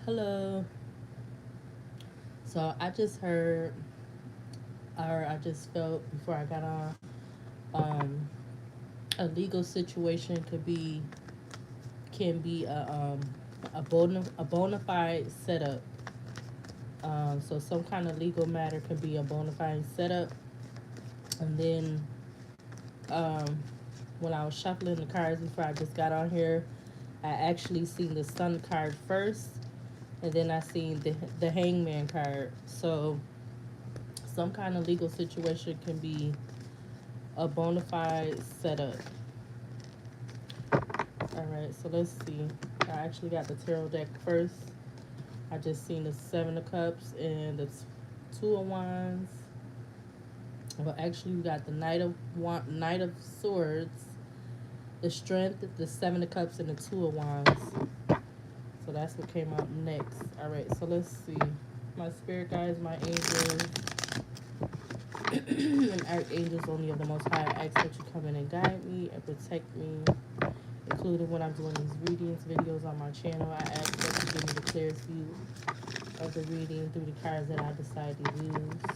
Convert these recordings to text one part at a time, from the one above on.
Hello. So I just heard, or I just felt before I got on, um, a legal situation can be a bona fide setup. So some kind of legal matter can be a bona fide setup, and then um, when I was shuffling the cards before I just got on here, I actually seen the Sun card first, and then I seen the Hangman card. So some kind of legal situation can be a bona fide setup. All right, so let's see. I actually got the tarot deck first. I just seen the Seven of Cups and the Two of Wands. Well, actually, we got the Knight of Swords, the Strength, the Seven of Cups, and the Two of Wands. So that's what came out next. All right, so let's see. My spirit guides, my angels, and archangels only of the Most High, I ask that you come in and guide me and protect me, including when I'm doing these readings videos on my channel. I ask that you give me the clearest view of the reading through the cards that I decide to use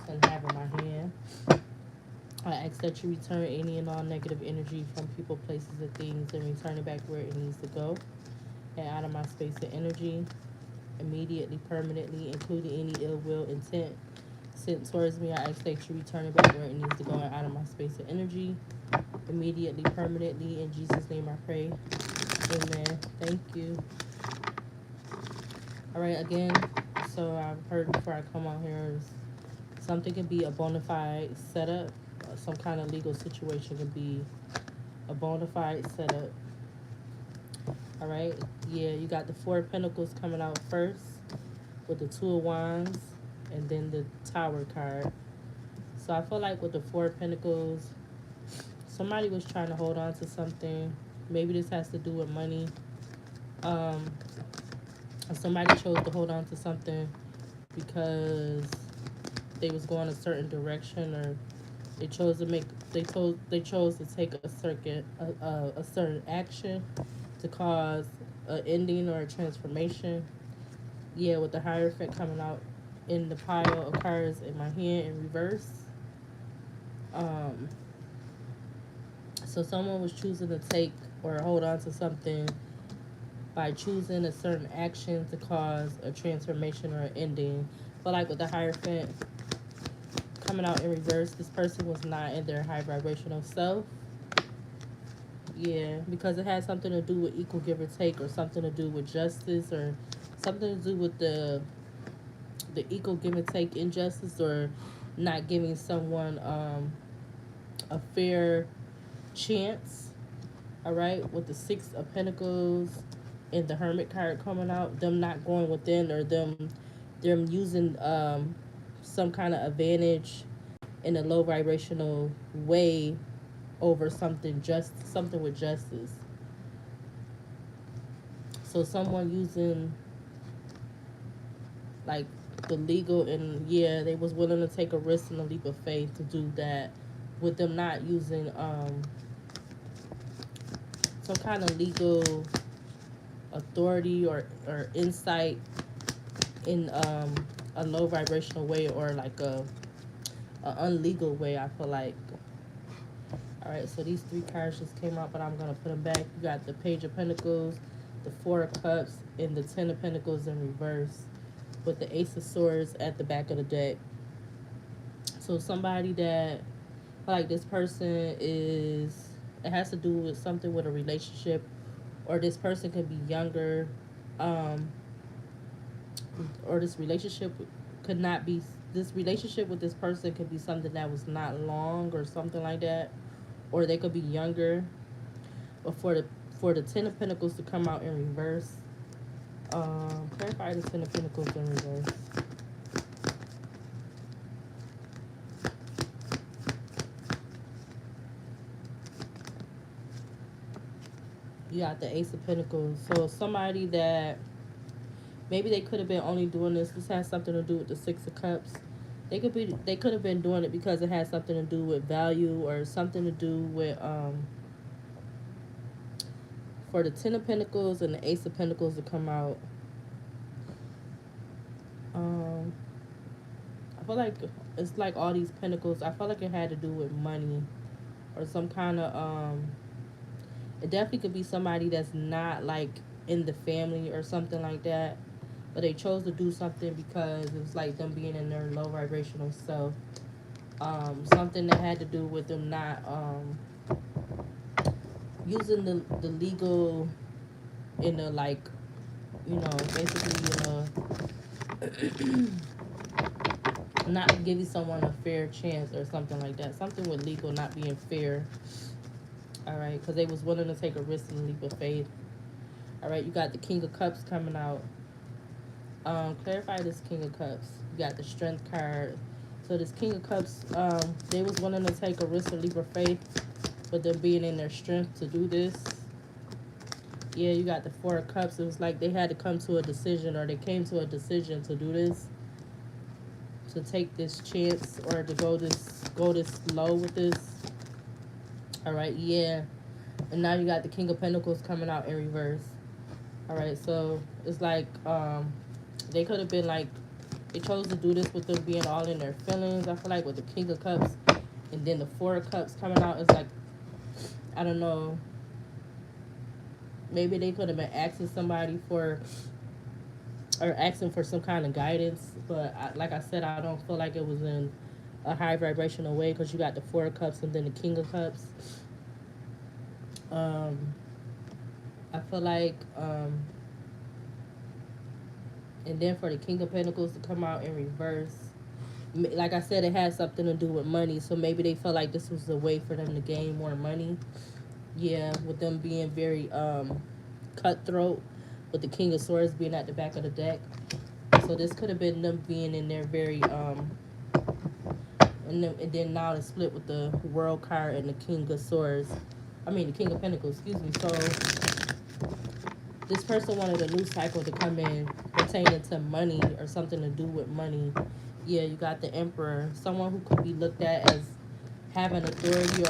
and have in my hand. I ask that you return any and all negative energy from people, places, and things and return it back where it needs to go and out of my space of energy immediately, permanently, including any ill will intent sent towards me. I ask that you return it back where it needs to go and out of my space of energy immediately, permanently. In Jesus' name I pray. Amen. Thank you. All right, again, so I've heard before I come on here, something can be a bona fide setup. Some kind of legal situation can be a bona fide setup. All right, yeah, you got the Four of Pentacles coming out first with the Two of Wands and then the Tower card. So I feel like with the Four of Pentacles, somebody was trying to hold on to something. Maybe this has to do with money. Um, Somebody chose to hold on to something because they was going a certain direction, or they chose to make they chose to take a certain action to cause an ending or a transformation. Yeah, with the Hierophant coming out in the pile of cards in my hand in reverse. Um, so someone was choosing to take or hold on to something by choosing a certain action to cause a transformation or an ending. But like with the Hierophant coming out in reverse, this person was not in their high vibrational self. Yeah, because it has something to do with equal give or take, or something to do with justice, or something to do with the equal give and take injustice, or not giving someone a fair chance. All right, with the Six of Pentacles and the Hermit card coming out, them not going within, or them using some kind of advantage in a low vibrational way over something with justice. So someone using like the legal, and yeah, they was willing to take a risk and a leap of faith to do that, with them not using some kind of legal authority or insight in a low vibrational way, or like a unlegal way, I feel like. All right, so these three cards just came out, but I'm gonna put them back. You got the Page of Pentacles, the Four of Cups, and the Ten of Pentacles in reverse, with the Ace of Swords at the back of the deck. So somebody that, like, this person is, it has to do with something with a relationship, or this person could be younger, um, or this relationship could not be, this relationship with this person could be something that was not long or something like that, or they could be younger. But for the Ten of Pentacles to come out in reverse, clarify the Ten of Pentacles in reverse. You got the Ace of Pentacles. So somebody that maybe they could have been only doing this. This has something to do with the Six of Cups. They could have been doing it because it has something to do with value, or something to do with for the Ten of Pentacles and the Ace of Pentacles to come out. I feel like it's like all these pentacles. I feel like it had to do with money or some kind of it definitely could be somebody that's not like in the family or something like that, but they chose to do something because it's like them being in their low vibrational self. Something that had to do with them not using the legal in a like, you know, basically not giving someone a fair chance or something like that. Something with legal not being fair. All right, because they was willing to take a risk and leap of faith. All right, you got the King of Cups coming out. Clarify this King of Cups. You got the Strength card. So this King of Cups, they was willing to take a risk and leap of faith, but them being in their strength to do this. Yeah, you got the Four of Cups. It was like they had to come to a decision, or they came to a decision to do this, to take this chance, or to go this low with this. All right, yeah. And now you got the King of Pentacles coming out in reverse. All right, so it's like they could have been like, they chose to do this with them being all in their feelings. I feel like with the King of Cups and then the Four of Cups coming out, it's like, I don't know, maybe they could have been asking somebody for, or asking for some kind of guidance, but like I said, I don't feel like it was in a high vibrational way, because you got the Four of Cups and then the King of Cups. I feel like and then for the King of Pentacles to come out in reverse, like I said, it had something to do with money, so maybe they felt like this was a way for them to gain more money. Yeah, with them being very cutthroat, with the King of Swords being at the back of the deck. So this could have been them being in there very and then now to split with the World card and the King of Swords. I mean the King of Pentacles, excuse me. So this person wanted a new cycle to come in pertaining to money or something to do with money. Yeah, you got the Emperor, someone who could be looked at as having authority,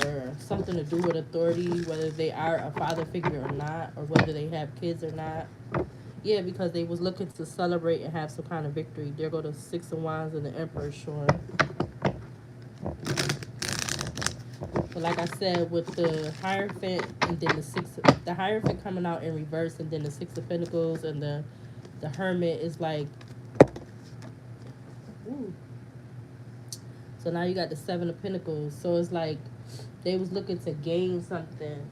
or something to do with authority, whether they are a father figure or not, or whether they have kids or not. Yeah, because they was looking to celebrate and have some kind of victory. There go the Six of Wands and the Emperor showing. But like I said, with the Hierophant and then the Hierophant coming out in reverse, and then the Six of Pentacles and the Hermit is like, ooh. So now you got the Seven of Pentacles. So it's like they was looking to gain something,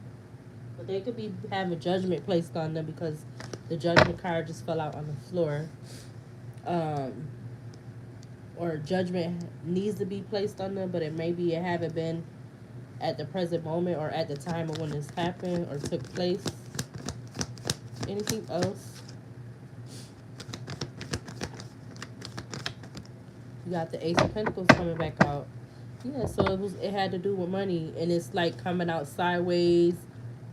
but they could be having judgment placed on them because the Judgment card just fell out on the floor. Or judgment needs to be placed on them, but it haven't been at the present moment or at the time of when this happened or took place. Anything else? You got the Ace of Pentacles coming back out. Yeah, so it had to do with money, and it's like coming out sideways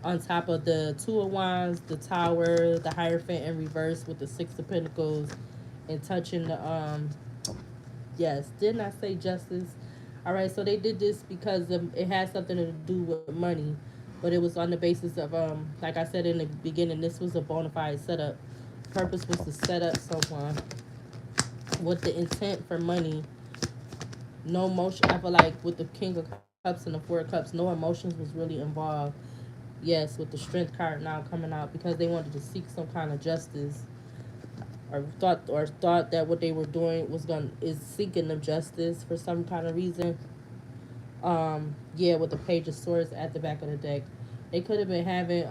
on top of the Two of Wands, the Tower, the Hierophant in reverse with the Six of Pentacles, and touching the yes, didn't I say Justice? All right, so they did this because it had something to do with money, but it was on the basis of like I said in the beginning, this was a bona fide setup. Purpose was to set up someone with the intent for money. No emotion. I feel like with the King of Cups and the Four of Cups, no emotions was really involved. Yes, with the Strength card now coming out, because they wanted to seek some kind of justice, or thought that what they were doing is seeking them justice for some kind of reason. Yeah, with the Page of Swords at the back of the deck, they could have been having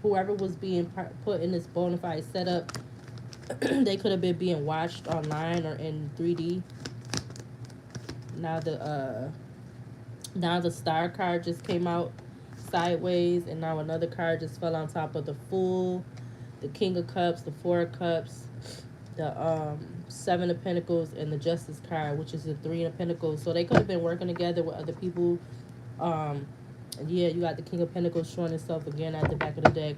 whoever was being put in this bona fide setup. They could have been being watched online or in 3D. Now the Star card just came out sideways, and now another card just fell on top of the Fool, the King of Cups, the Four of Cups, the Seven of Pentacles, and the Justice card, which is the Three of Pentacles. So they could have been working together with other people. Yeah, you got the King of Pentacles showing itself again at the back of the deck.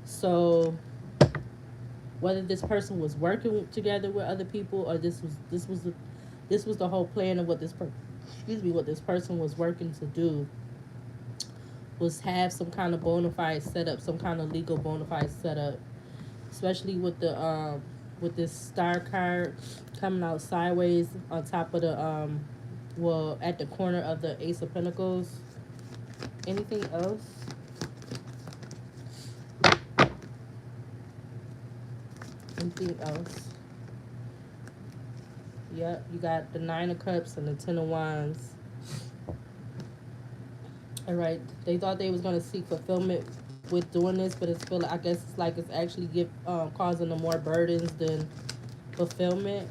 So whether this person was working together with other people, or this was the whole plan of what what this person was working to do, was have some kind of bona fide setup, some kind of legal bona fide setup, especially with the with this star card coming out sideways on top of the well, at the corner of the Ace of Pentacles. Anything else? Anything else? Yep, you got the Nine of Cups and the Ten of Wands. All right, they thought they was gonna seek fulfillment with doing this, but it's feel like, I guess it's like it's actually causing them more burdens than fulfillment.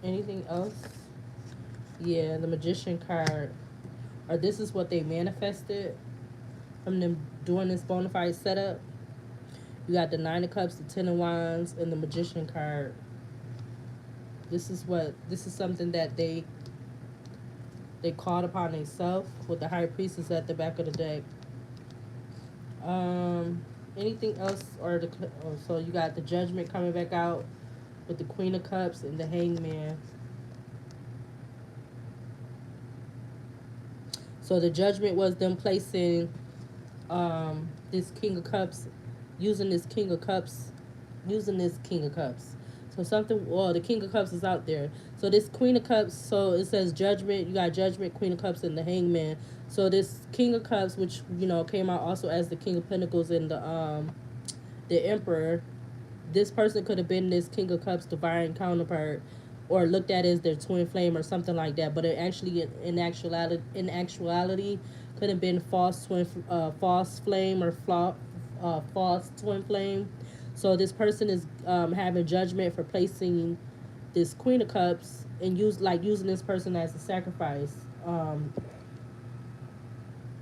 Anything else? Yeah, the Magician card. Or this is what they manifested from them doing this bona fide setup. You got the Nine of Cups, the Ten of Wands, and the Magician card. This is something that they called upon themselves with the High Priestess at the back of the deck. Anything else? So you got the Judgment coming back out with the Queen of Cups and the Hangman. So the Judgment was them placing this King of Cups, using this King of Cups. So the King of Cups is out there. So this Queen of Cups, so it says Judgment. You got Judgment, Queen of Cups, and the Hangman. So this King of Cups, which, came out also as the King of Pentacles and the Emperor. This person could have been this King of Cups divine counterpart, or looked at as their twin flame or something like that. But it actually, in actuality, could have been false flame or false twin flame. So this person is having judgment for placing this Queen of Cups and using this person as a sacrifice.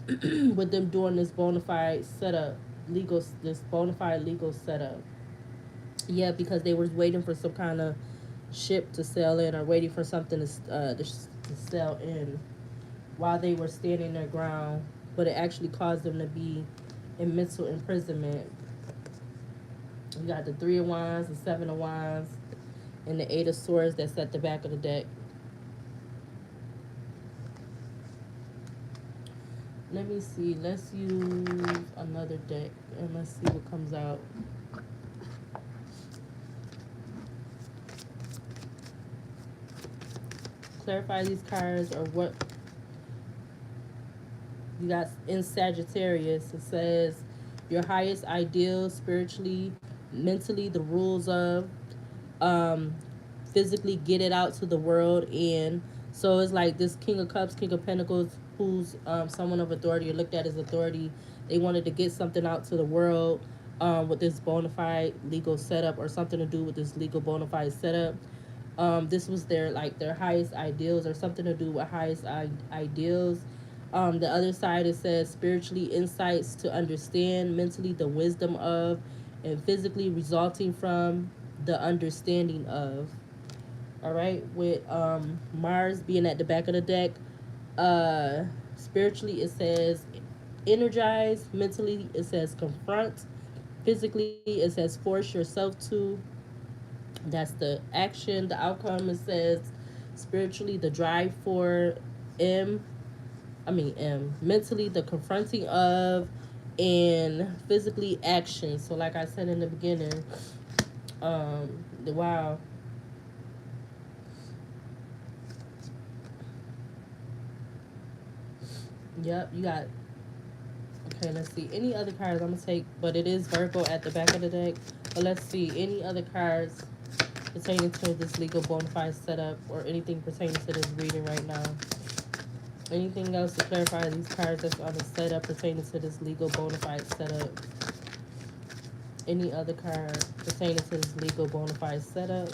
With them doing this bona fide setup, this bona fide legal setup. Yeah, because they were waiting for some kind of ship to sail in, or waiting for something to sail in while they were standing their ground, but it actually caused them to be in mental imprisonment. You got the Three of Wands, the Seven of Wands, and the Eight of Swords that's at the back of the deck. Let me see. Let's use another deck and let's see what comes out. Clarify these cards, or what you got in Sagittarius. It says your highest ideals spiritually, mentally, the rules of, physically get it out to the world. And so it's like this King of Cups, King of Pentacles, who's someone of authority or looked at as authority. They wanted to get something out to the world with this bona fide legal setup, or something to do with this legal bona fide setup. This was their highest ideals, or something to do with highest ideals. The other side, it says spiritually insights to understand, mentally the wisdom of, and physically resulting from the understanding of. All right, with Mars being at the back of the deck, spiritually it says energize, mentally it says confront, physically it says force yourself to. That's the action. The outcome, it says spiritually the drive for mentally the confronting of, and physically action. So like I said in the beginning, wow. Yep, you got. Okay, let's see. Any other cards I'm gonna take, but it is Virgo at the back of the deck. But let's see any other cards pertaining to this legal bona fide setup, or anything pertaining to this reading right now. Anything else to clarify these cards that's on the setup pertaining to this legal bona fide setup? Any other card pertaining to this legal bona fide setup?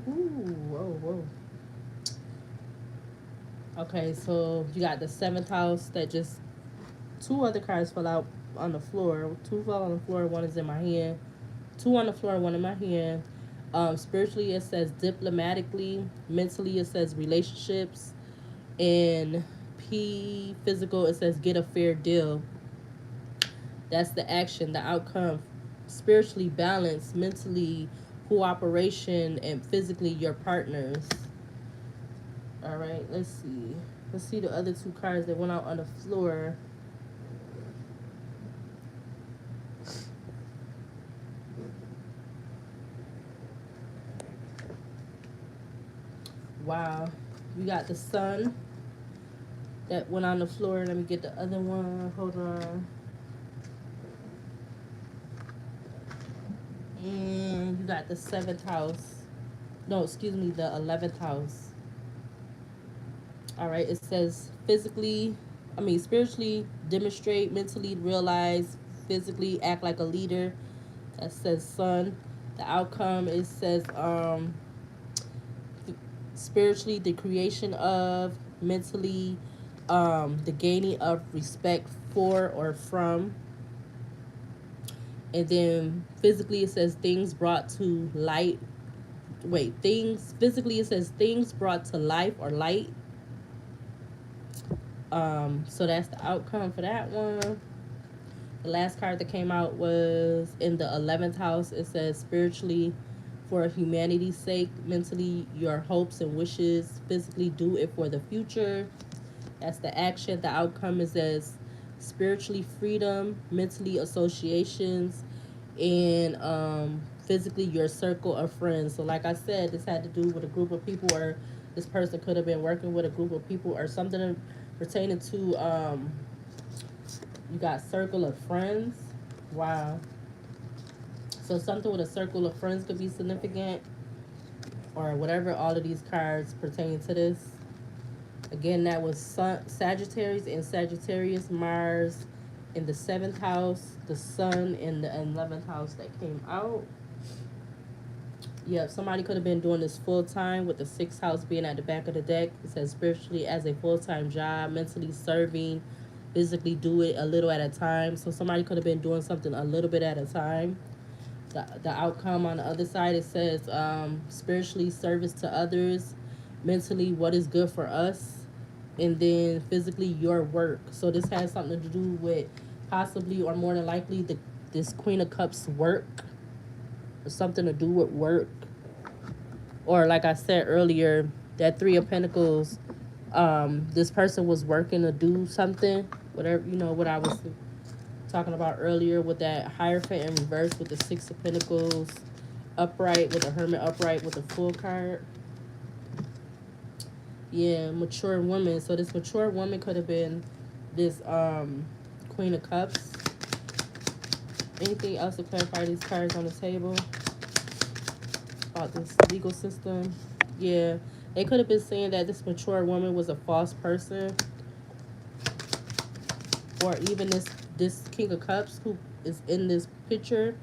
Ooh, whoa. Okay, so you got the 7th house that just... Two other cards fell out on the floor. Two fell on the floor, one is in my hand. Two on the floor, one in my hand. Spiritually, it says diplomatically. Mentally, it says relationships. And physical, it says get a fair deal. That's the action, the outcome. Spiritually, balance. Mentally, cooperation. And physically, your partners. All right, let's see. Let's see the other two cards that went out on the floor. Wow. We got the sun that went on the floor. Let me get the other one. Hold on. And you got the 7th house. No, excuse me, the 11th house. All right, it says spiritually demonstrate, mentally realize, physically act like a leader. That says sun. The outcome, it says spiritually the creation of, mentally the gaining of respect for or from. And then physically it says things brought to light. Physically it says things brought to life or light. So that's the outcome for that one. The last card that came out was in the 11th house. It says spiritually for humanity's sake, mentally your hopes and wishes, physically do it for the future. That's the action. The outcome is as spiritually freedom, mentally associations, and physically your circle of friends. So like I said, this had to do with a group of people, or this person could have been working with a group of people, or something pertaining to you got circle of friends. Wow. So something with a circle of friends could be significant, or whatever. All of these cards pertain to this. Again, that was Sagittarius and Sagittarius, Mars in the 7th house, the Sun in the 11th house that came out. Yep, somebody could have been doing this full time with the 6th house being at the back of the deck. It says spiritually as a full-time job, mentally serving, physically do it a little at a time. So somebody could have been doing something a little bit at a time. The outcome on the other side, it says spiritually service to others, mentally what is good for us, and then physically your work. So this has something to do with possibly or more than likely this Queen of Cups work, or something to do with work. Or like I said earlier, that 3 of Pentacles, this person was working to do something, whatever, what I was talking about earlier with that Hierophant in reverse with the 6 of Pentacles upright, with the Hermit upright with the Full card. Yeah, mature woman. So this mature woman could have been this Queen of Cups. Anything else to clarify these cards on the table about this legal system? Yeah, they could have been saying that this mature woman was a false person, or even this King of Cups who is in this picture.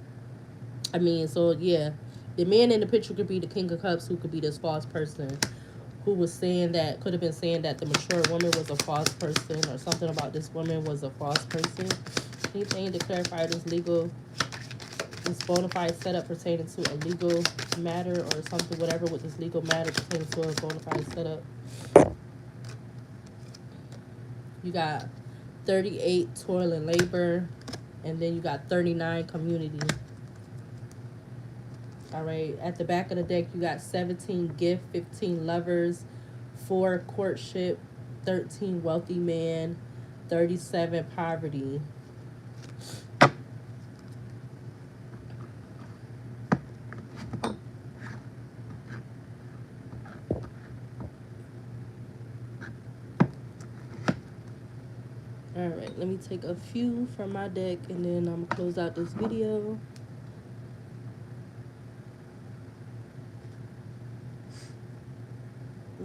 So yeah, the man in the picture could be the King of Cups, who could be this false person, who was saying that, could have been saying that the mature woman was a false person, or something about this woman was a false person. Anything to clarify this bona fide setup pertaining to a legal matter, or something, whatever with this legal matter pertaining to a bona fide setup. You got 38, toil and labor, and then you got 39, community. All right, at the back of the deck, you got 17, gift, 15, lovers, 4, courtship, 13, wealthy man, 37, poverty. All right, let me take a few from my deck, and then I'm going to close out this video.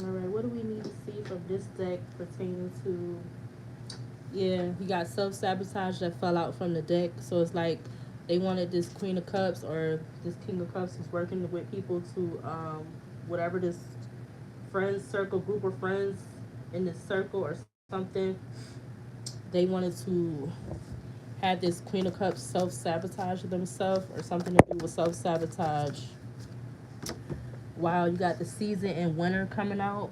All right, what do we need to see from this deck pertaining to... Yeah, you got self-sabotage that fell out from the deck. So it's like they wanted this Queen of Cups, or this King of Cups is working with people to, whatever this friends circle, group of friends in this circle or something. They wanted to have this Queen of Cups self-sabotage themselves, or something to do with self-sabotage. Wow, you got the season and winter coming out.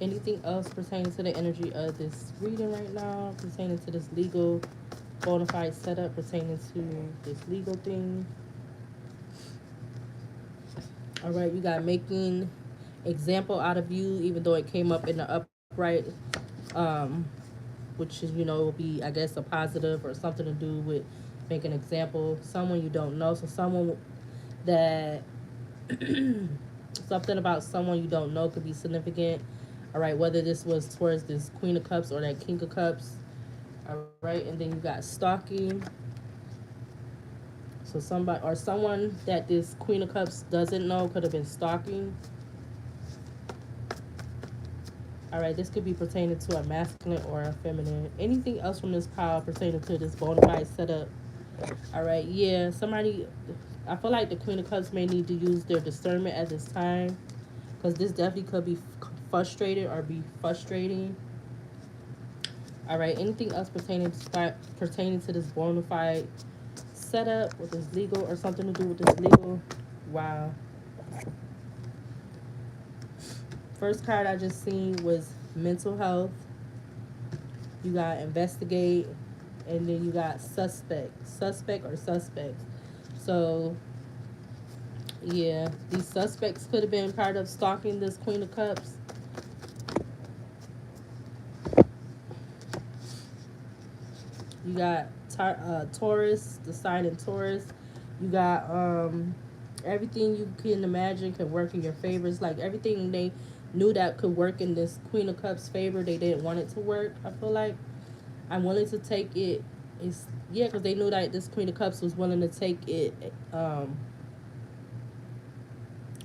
Anything else pertaining to the energy of this reading right now, pertaining to this legal bona fide setup, pertaining to this legal thing? All right, you got making example out of you, even though it came up in the upright, which is, will be, I guess, a positive, or something to do with make an example. Someone you don't know, so someone that Something about someone you don't know could be significant. All right, whether this was towards this Queen of Cups or that King of Cups. All right, and then you got stalking. So somebody or someone that this Queen of Cups doesn't know could have been stalking. All right, this could be pertaining to a masculine or a feminine. Anything else from this pile pertaining to this bona fide setup? All right, yeah, somebody. I feel like the Queen of Cups may need to use their discernment at this time, because this definitely could be frustrated or be frustrating. All right, anything else pertaining to this bona fide setup with this legal or something to do with this legal? Wow. First card I just seen was mental health. You got investigate, and then you got suspect or suspects. So yeah, these suspects could have been part of stalking this Queen of Cups. You got Taurus, the sign in Taurus. You got everything you can imagine can work in your favor. It's like everything they knew that could work in this Queen of Cups favor, they didn't want it to work. I feel like I'm willing to take it. It's yeah, because they knew that this Queen of Cups was willing to take it,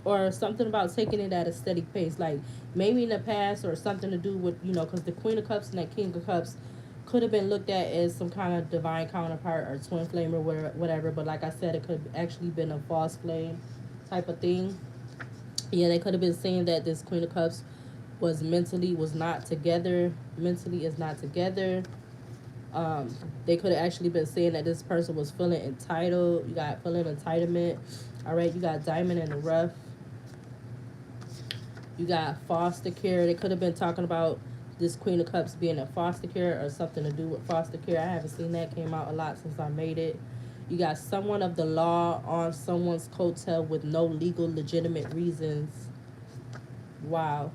or something about taking it at a steady pace. Like maybe in the past, or something to do with because the Queen of Cups and that King of Cups could have been looked at as some kind of divine counterpart or twin flame or whatever. But like I said, it could have actually been a false flame type of thing. Yeah, they could have been saying that this Queen of Cups was not together. Mentally is not together. They could have actually been saying that this person was feeling entitled. You got feeling entitlement. All right, you got diamond in the rough. You got foster care. They could have been talking about this Queen of Cups being in foster care or something to do with foster care. I haven't seen that. Came out a lot since I made it. You got someone of the law on someone's coattail with no legal legitimate reasons. Wow.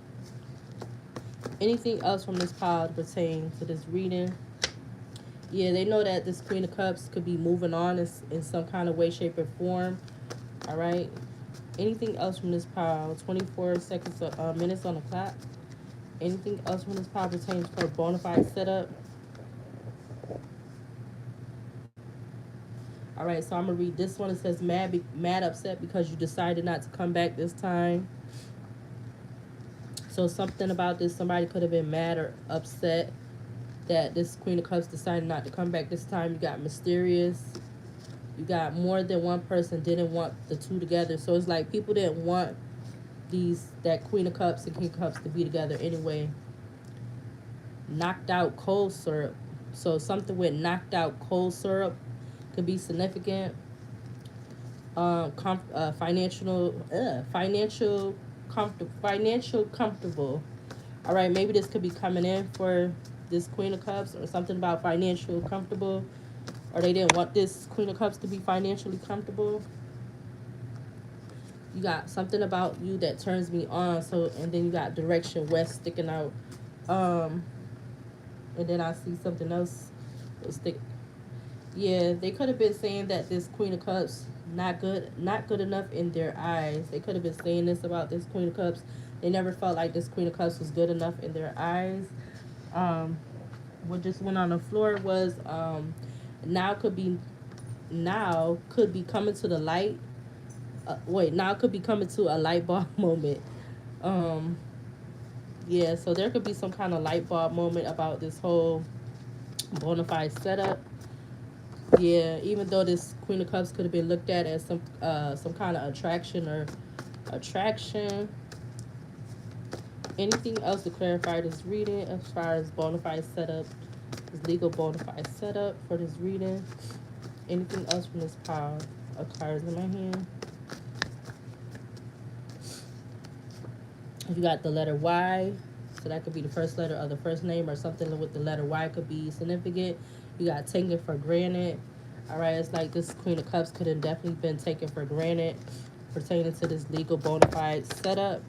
Anything else from this pile to pertain to this reading? Yeah, they know that this Queen of Cups could be moving on in some kind of way, shape, or form. All right. Anything else from this pile? 24 seconds, minutes on the clock. Anything else from this pile pertains to a bona fide setup? All right, so I'm gonna read this one. It says mad upset because you decided not to come back this time. So something about this, somebody could have been mad or upset that this Queen of Cups decided not to come back this time. You got mysterious. You got more than one person didn't want the two together. So it's like people didn't want that Queen of Cups and King of Cups to be together anyway. Knocked out cold syrup. So something with knocked out cold syrup could be significant. Financial comfortable. All right, maybe this could be coming in for this Queen of Cups, or something about financial comfortable, or they didn't want this Queen of Cups to be financially comfortable. You got something about you that turns me on. So, and then you got direction west sticking out. And then I see something else stick. Yeah, they could have been saying that this Queen of Cups not good enough in their eyes. They could have been saying this about this Queen of Cups. They never felt like this Queen of Cups was good enough in their eyes. What just went on the floor was now could be coming to the light. Now could be coming to a light bulb moment. Yeah, so there could be some kind of light bulb moment about this whole bona fide setup. Yeah, even though this Queen of Cups could have been looked at as some kind of attraction. Anything else to clarify this reading as far as bona fide setup, this legal bona fide setup for this reading? Anything else from this pile of cards in my hand? If you got the letter Y, so that could be the first letter of the first name, or something with the letter Y could be significant. You got taken for granted. All right, it's like this Queen of Cups could have definitely been taken for granted pertaining to this legal bona fide setup.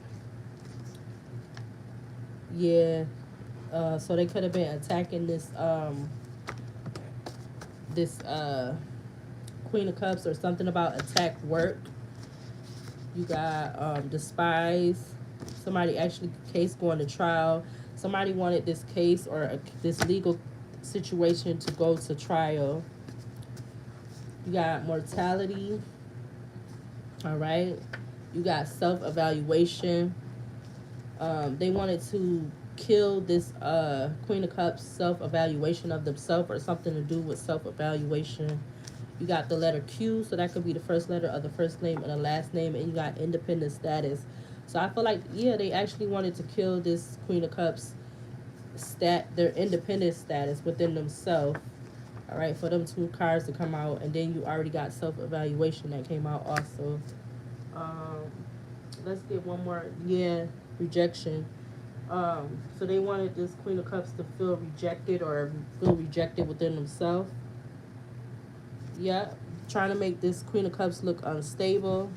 Yeah, so they could have been attacking this Queen of Cups, or something about attack work. You got despise. Somebody actually case going to trial. Somebody wanted this case or this legal situation to go to trial. You got mortality. All right. You got self-evaluation. They wanted to kill this Queen of Cups self-evaluation of themselves or something to do with self-evaluation. You got the letter Q, so that could be the first letter of the first name and the last name, and you got independent status. So I feel like, yeah, they actually wanted to kill this Queen of Cups their independent status within themselves. All right, for them two cards to come out, and then you already got self-evaluation that came out also. Um, let's get one more. Yeah, rejection. So they wanted this Queen of Cups to feel rejected or feel rejected within themselves. Yep, trying to make this Queen of Cups look unstable.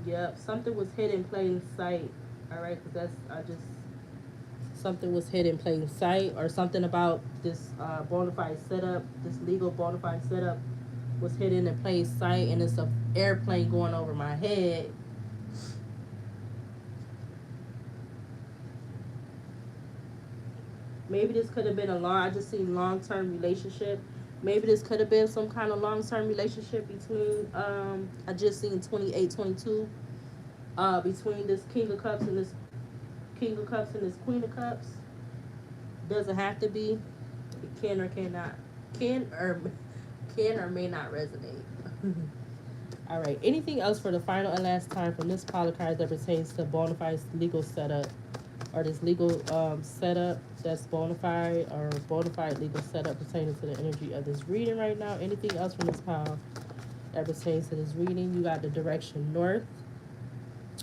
Yep, something was hid in plain sight. All right, because something was hid in plain sight, or something about this bonafide setup, this legal bonafide setup was hidden in plain sight, and it's an airplane going over my head. Maybe this could have been I just seen long-term relationship. Maybe this could have been some kind of long-term relationship between, I just seen 28, 22, between this King of Cups and this King of Cups and this Queen of Cups. Doesn't have to be. It can or cannot. Can or may not resonate. All right. Anything else for the final and last time from this pile of cards that pertains to bonafide legal setup, or this legal setup that's bonafide, or bonafide legal setup pertaining to the energy of this reading right now? Anything else from this pile that pertains to this reading? You got the direction north.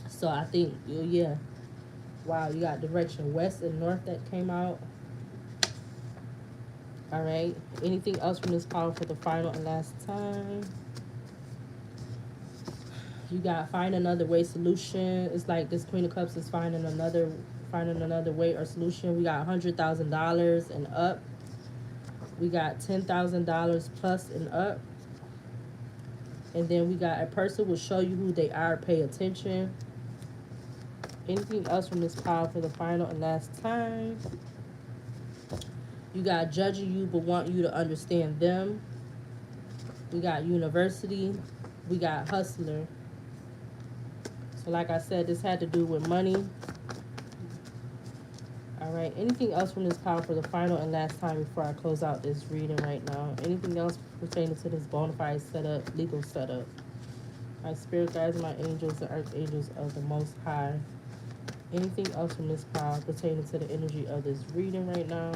So I think, yeah. Wow, you got direction west and north that came out. All right. Anything else from this pile for the final and last time? You got find another way solution. It's like this Queen of Cups is finding another way or solution. We got $100,000 and up. We got $10,000 plus and up. And then we got a person will show you who they are. Pay attention. Anything else from this pile for the final and last time? You got judging you but want you to understand them. We got university. We got hustler. So like I said, this had to do with money. All right. Anything else from this pile for the final and last time before I close out this reading right now? Anything else pertaining to this bonafide setup, legal setup? My spirit guides, my angels, the archangels of the Most High. Anything else from this pile pertaining to the energy of this reading right now?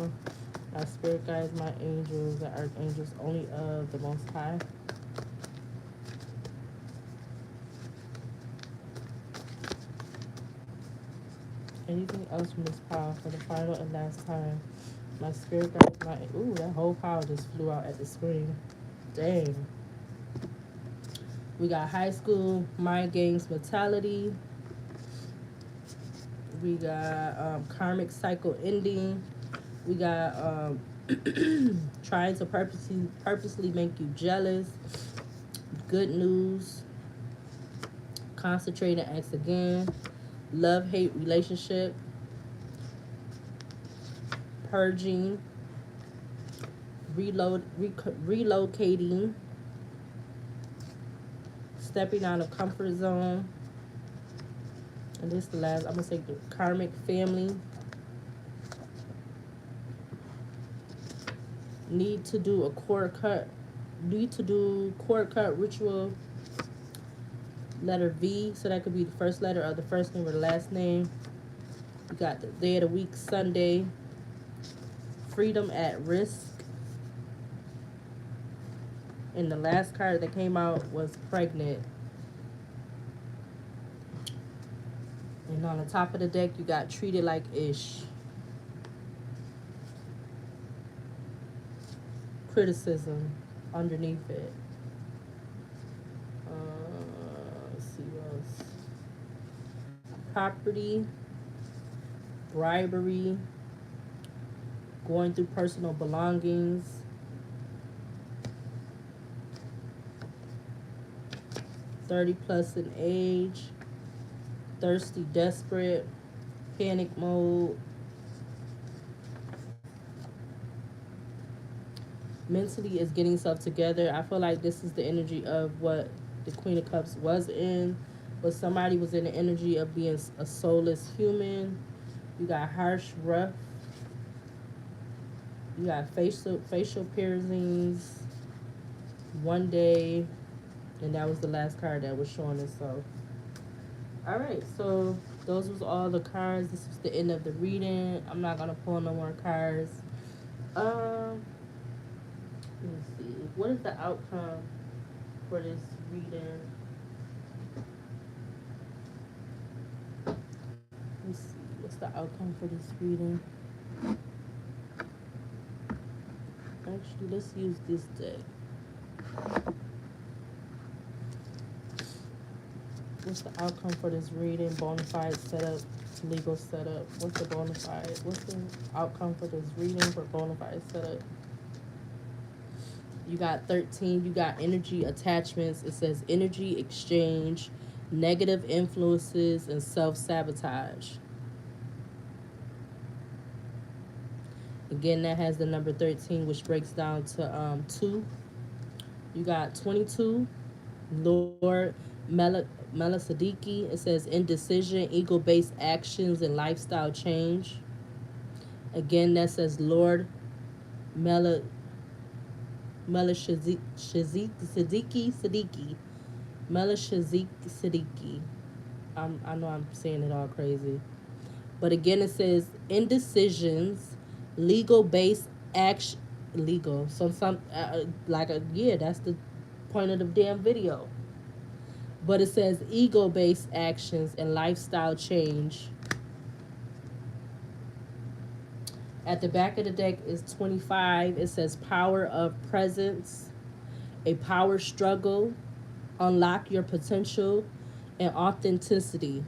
My spirit guides, my angels, the archangels only of the Most High. Anything else from this pile for the final and last time? My spirit guides, my... Ooh, that whole pile just flew out at the screen. Dang. We got high school, mind games, mentality. We got karmic cycle ending. We got trying to purposely make you jealous. Good news. Concentrate and ask again. Love-hate relationship. Purging. Relocating. Stepping out of comfort zone. And this is the last, I'm going to say the karmic family. Need to do cord cut ritual. Letter V, so that could be the first letter of the first name or the last name. You got the day of the week, Sunday. Freedom at risk. And the last card that came out was pregnant. And on the top of the deck, you got treated like ish. Criticism underneath it. Let's see what else. Property. Bribery. Going through personal belongings. 30 plus in age, thirsty, desperate, panic mode, mentally is getting stuff together. I feel like this is the energy of what the Queen of Cups was in, but somebody was in the energy of being a soulless human. You got harsh, rough. You got facial piercings. One day, and that was the last card that was showing us. So, all right. So those was all the cards. This was the end of the reading. I'm not gonna pull no more cards. Um, let me see. What is the outcome for this reading? Let me see. What's the outcome for this reading? Actually, let's use this deck. What's the outcome for this reading? Bonafide setup, legal setup. What's the bonafide? What's the outcome for this reading for bonafide setup? You got 13. You got energy attachments. It says energy exchange, negative influences, and self-sabotage. Again, that has the number 13, which breaks down to 2. You got 22. Lord Melisadiki. It says indecision, ego-based actions, and lifestyle change. Again, that says Lord Melishaziki Siddiqui. Melishaziki Siddiqui. I know I'm saying it all crazy. But again, it says indecisions, legal-based action, legal. So some like a yeah, that's the point of the damn video. But it says ego-based actions and lifestyle change. At the back of the deck is 25. It says power of presence, a power struggle, unlock your potential, and authenticity.